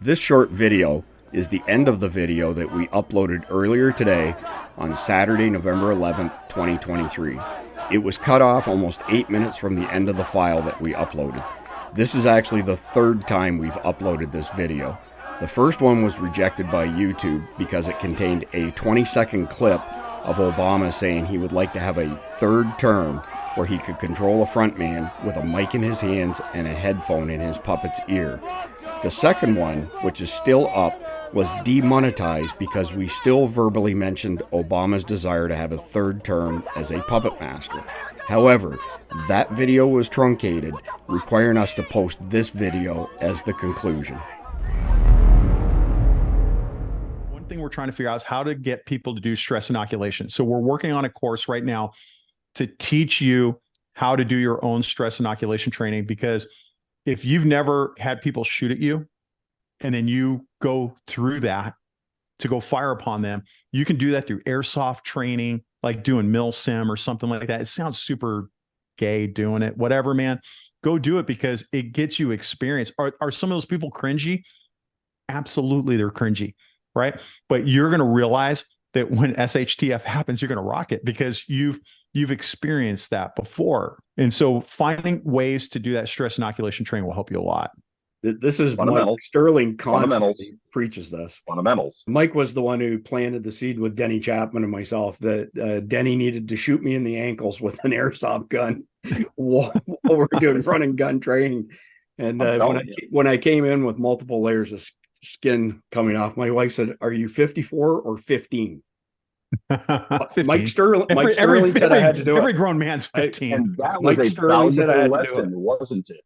This short video is the end of the video that we uploaded earlier today on Saturday, November 11th, 2023. It was cut off almost 8 minutes from the end of the file that we uploaded. This is actually the third time we've uploaded this video. The first one was rejected by YouTube because it contained a 20-second clip of Obama saying he would like to have a third term where he could control a front man with a mic in his hands and a headphone in his puppet's ear. The second one, which is still up, was demonetized because we still verbally mentioned Obama's desire to have a third term as a puppet master. However, that video was truncated, requiring us to post this video as the conclusion. One thing we're trying to figure out is how to get people to do stress inoculation. So we're working on a course right now to teach you how to do your own stress inoculation training, because if you've never had people shoot at you and then you go through that to go fire upon them, you can do that through airsoft training, like doing mil sim or something like that. It sounds super gay doing it, whatever, man. Go do it because it gets you experience. Are some of those people cringy? Absolutely, they're cringy, right? But you're going to realize that when SHTF happens, you're going to rock it because you've experienced that before. And so finding ways to do that stress inoculation training will help you a lot. This is Mike Sterling constantly preaches this. Fundamentals. Mike was the one who planted the seed with Denny Chapman and myself that Denny needed to shoot me in the ankles with an airsoft gun while we're doing front and gun training. And when I came in with multiple layers of skin coming off, my wife said, "Are you 54 or 15?" 15. Mike Sterling said I had to do it. Every grown man's 15. And that was Mike a Sterling said I had valuable to do it. lesson, wasn't it?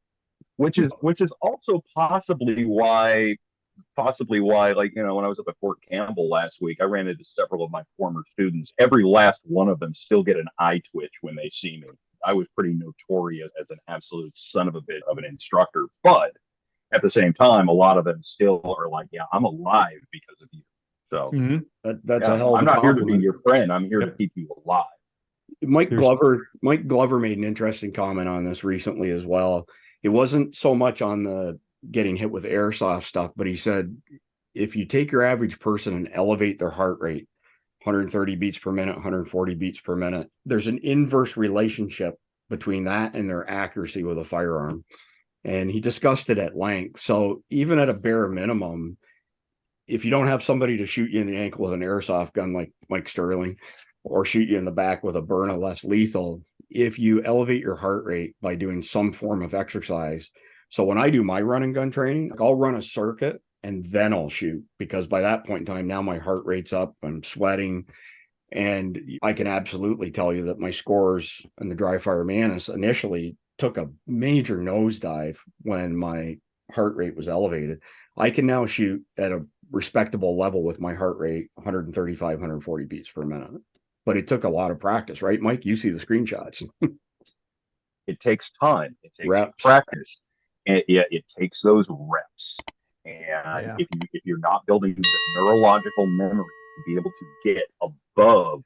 Which is also possibly why, like, when I was up at Fort Campbell last week, I ran into several of my former students. Every last one of them still get an eye twitch when they see me. I was pretty notorious as an absolute son of a bitch of an instructor, but at the same time, a lot of them still are like, "Yeah, I'm alive because of you." So that's a hell of a I'm not compliment. here to be your friend. I'm here to keep you alive. Mike Glover made an interesting comment on this recently as well. It wasn't so much on the getting hit with airsoft stuff, but he said, if you take your average person and elevate their heart rate, 130 beats per minute, 140 beats per minute, there's an inverse relationship between that and their accuracy with a firearm. And he discussed it at length. So even at a bare minimum, if you don't have somebody to shoot you in the ankle with an airsoft gun like Mike Sterling, or shoot you in the back with a Byrna less lethal, if you elevate your heart rate by doing some form of exercise. So when I do my run and gun training, I'll run a circuit and then I'll shoot, because by that point in time, now my heart rate's up, I'm sweating, and I can absolutely tell you that my scores in the dry fire Manus initially took a major nosedive when my heart rate was elevated. I can now shoot at a respectable level with my heart rate 135, 140 beats per minute. But it took a lot of practice, right, Mike? You see the screenshots. It takes time. It takes reps. Practice. And it takes those reps. And if you're not building the neurological memory to be able to get above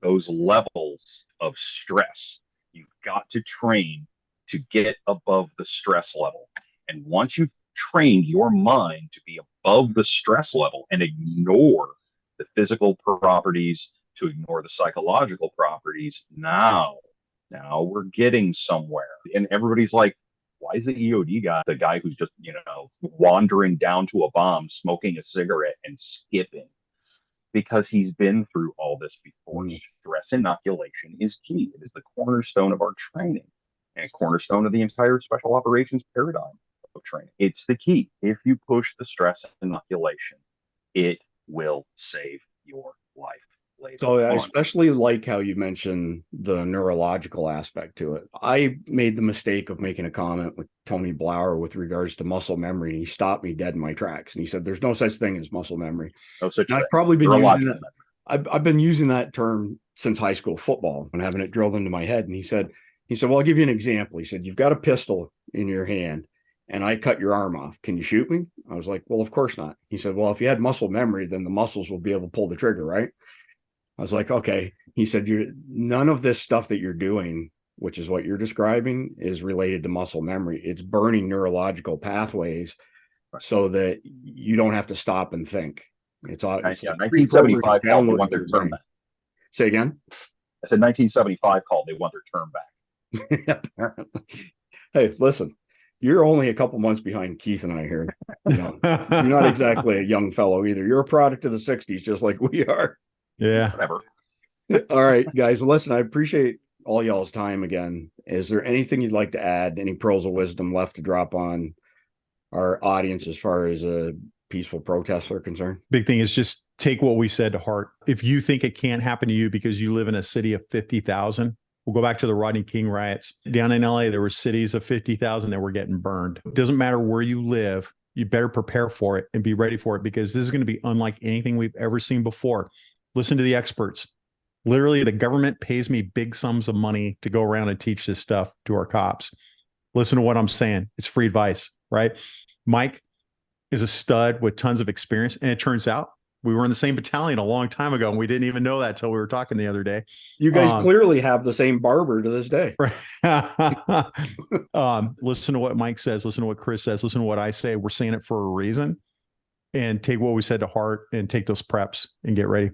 those levels of stress, you've got to train to get above the stress level. And once you've trained your mind to be above the stress level and ignore the physical properties, to ignore the psychological properties, now we're getting somewhere. And everybody's like, why is the EOD guy the guy who's just, wandering down to a bomb, smoking a cigarette and skipping? Because he's been through all this before. Stress inoculation is key. It is the cornerstone of our training, and a cornerstone of the entire special operations paradigm of training. It's the key. If you push the stress inoculation, it will save your life. So I especially like how you mentioned the neurological aspect to it. I made the mistake of making a comment with Tony Blauer with regards to muscle memory, and he stopped me dead in my tracks. And he said, "There's no such thing as muscle memory." No such thing. I've probably been using that. I've been using that term since high school football and having it drilled into my head. And he said, "Well, I'll give you an example." He said, "You've got a pistol in your hand, and I cut your arm off. Can you shoot me?" I was like, "Well, of course not." He said, "Well, if you had muscle memory, then the muscles will be able to pull the trigger, right?" I was like, "Okay." He said, none of this stuff that you're doing, which is what you're describing, is related to muscle memory. It's burning neurological pathways so that you don't have to stop and think. It's all, Yeah, it's 1975 called, they downloaded want to their your term brain. back. Say again? I said 1975 called, they want their term back. Apparently. Hey, listen, you're only a couple months behind Keith and I here. You know, you're not exactly a young fellow either. You're a product of the 60s, just like we are. Yeah. Whatever. All right, guys. Well, listen, I appreciate all y'all's time again. Is there anything you'd like to add? Any pearls of wisdom left to drop on our audience as far as peaceful protests are concerned? Big thing is just take what we said to heart. If you think it can't happen to you because you live in a city of 50,000, we'll go back to the Rodney King riots. Down in LA, there were cities of 50,000 that were getting burned. It doesn't matter where you live. You better prepare for it and be ready for it, because this is going to be unlike anything we've ever seen before. Listen to the experts. Literally, the government pays me big sums of money to go around and teach this stuff to our cops. Listen to what I'm saying. It's free advice, right? Mike is a stud with tons of experience. And it turns out we were in the same battalion a long time ago, and we didn't even know that till we were talking the other day. You guys clearly have the same barber to this day. Right. Listen to what Mike says. Listen to what Chris says. Listen to what I say. We're saying it for a reason. And take what we said to heart and take those preps and get ready.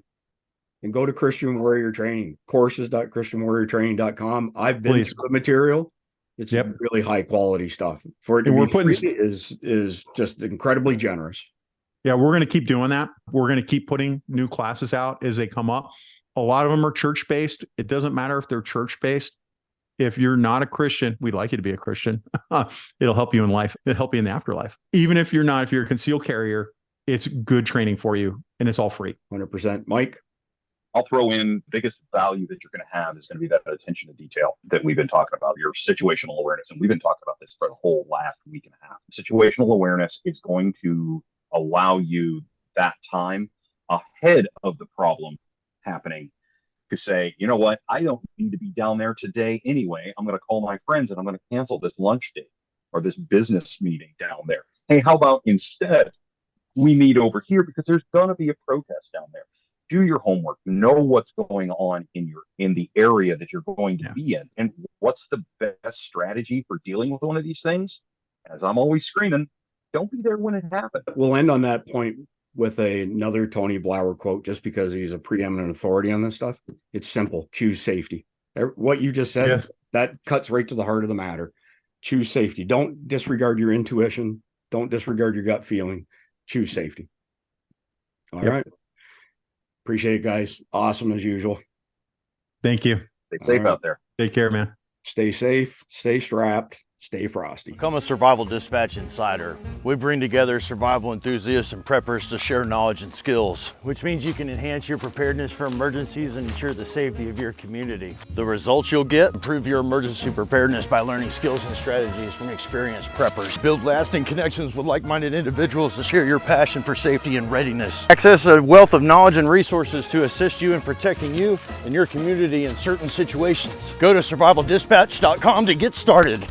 And go to Christian Warrior Training, courses.christianwarriortraining.com. I've been Please. through the material. It's really high quality stuff. For it to be free is just incredibly generous. Yeah, we're going to keep doing that. We're going to keep putting new classes out as they come up. A lot of them are church-based. It doesn't matter if they're church-based. If you're not a Christian, we'd like you to be a Christian. It'll help you in life. It'll help you in the afterlife. Even if you're not, if you're a concealed carrier, it's good training for you, and it's all free. 100%. Mike? I'll throw in the biggest value that you're going to have is going to be that attention to detail that we've been talking about, your situational awareness. And we've been talking about this for the whole last week and a half. Situational awareness is going to allow you that time ahead of the problem happening to say, you know what, I don't need to be down there today anyway. I'm going to call my friends and I'm going to cancel this lunch date or this business meeting down there. Hey, how about instead we meet over here, because there's going to be a protest down there. Do your homework, know what's going on in the area that you're going to be in, and what's the best strategy for dealing with one of these things. As I'm always screaming, don't be there when it happens. We'll end on that point with another Tony Blauer quote, just because he's a preeminent authority on this stuff. It's simple. Choose safety. What you just said, that cuts right to the heart of the matter. Choose safety. Don't disregard your intuition. Don't disregard your gut feeling. Choose safety. All right. Appreciate it, guys. Awesome as usual. Thank you. Stay safe out there. Take care, man. Stay safe, stay strapped, stay frosty. Become a Survival Dispatch Insider. We bring together survival enthusiasts and preppers to share knowledge and skills, which means you can enhance your preparedness for emergencies and ensure the safety of your community. The results you'll get: improve your emergency preparedness by learning skills and strategies from experienced preppers. Build lasting connections with like-minded individuals to share your passion for safety and readiness. Access a wealth of knowledge and resources to assist you in protecting you and your community in certain situations. Go to survivaldispatch.com to get started.